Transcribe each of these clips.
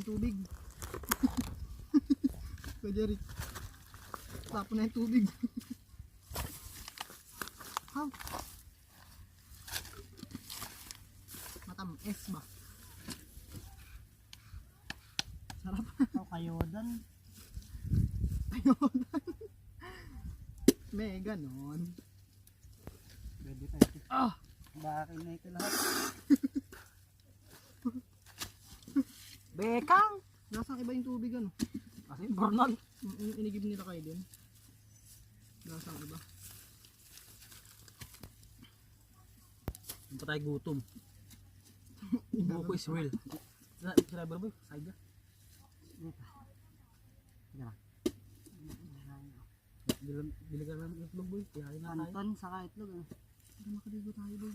yung tubig. Kuya Jeric. Tapon na yung tubig. How? Matamis ba? Sarap. O kayodan. Ayun. May ganon. Pwede pa ito. Ah! Bakit na ito lahat? Bekang! Lasang iba yung tubig ano. Kasi burnon. Inigib nila kayo din. Lasang iba. Hindi pa tayo gutom. Buko is real. Driver boy, side ka. Bili ka lang itlog boy. Kaya na tayo. Anton saka itlog. Para makaligo tayo boy.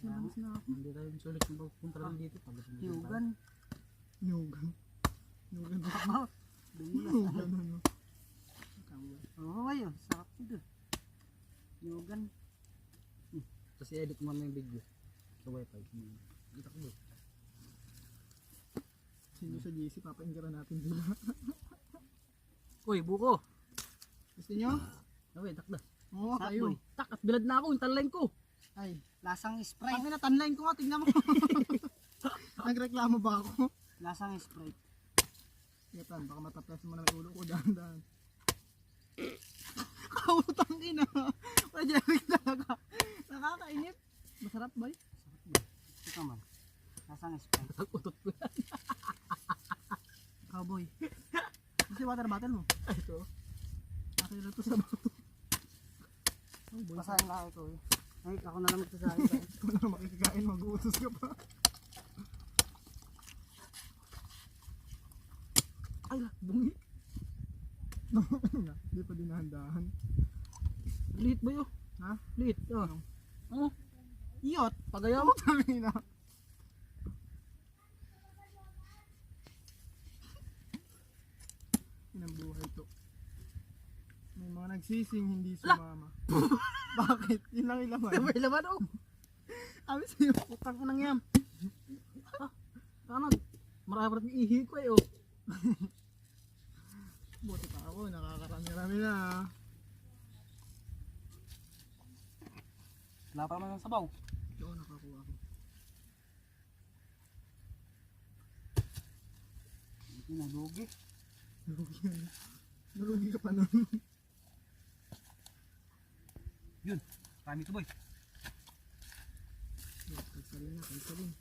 Damas na ako. Hindi tayo sulit kung punta lang dito. Yugan. Nyugan. Nyugan. Tama. Nyugan ano. Oo kayo. Sarap ito. Yugan. Kasi edit mo yung video. Sa wifi. Kita ko boy. Sino sa GC? Papainggaran natin dila. Uy, buko. Gusto nyo? Away, takda. Oo, Sarap, kayo. boy. Tak, at bilad na ako. Yung tanline ko. Ay, Lasang Sprite. ang ina, tanline ko nga. Tignan mo. Nagreklamo ba ako? Lasang Sprite. Yatan, baka mataplas mo na may ulo ko. Dahan-dahan. Kautang ina. Kuya Jeric talaga. Nakakainip. Masarap boy. Ito man. Lasang Sprite. Ang utot ko yan. Cowboy. Kasi water bottle mo. Ay, ito. Akin lang to sa bato. Cowboy. Pasahin lang ito eh. Ay, ako na lang magsasahin. Ikaw na makikikain, mag-uutos ka pa. Ay, bungi. Hindi pa dinahandahan. Liit ba yun? Ha? Liit. Ano? Ano? Iyot. Pagayaw. Tangina. Inang buhay to. May mga nagsising hindi sumama. Bakit? Yun lang ilaman. May laman oh. Sabi sa'yo. Utang ko nang yan. Ano? Marami pa rin ihi ko eh oh. Buti pa ako. Nakakarami-rami na. Wala pa naman ng sabaw. Oo, nakakuha ako. Hindi nalugi. Narugi yan. Narugi ka pa nun. Yun. Kami ito boy. Kalsalin na, kalsalin.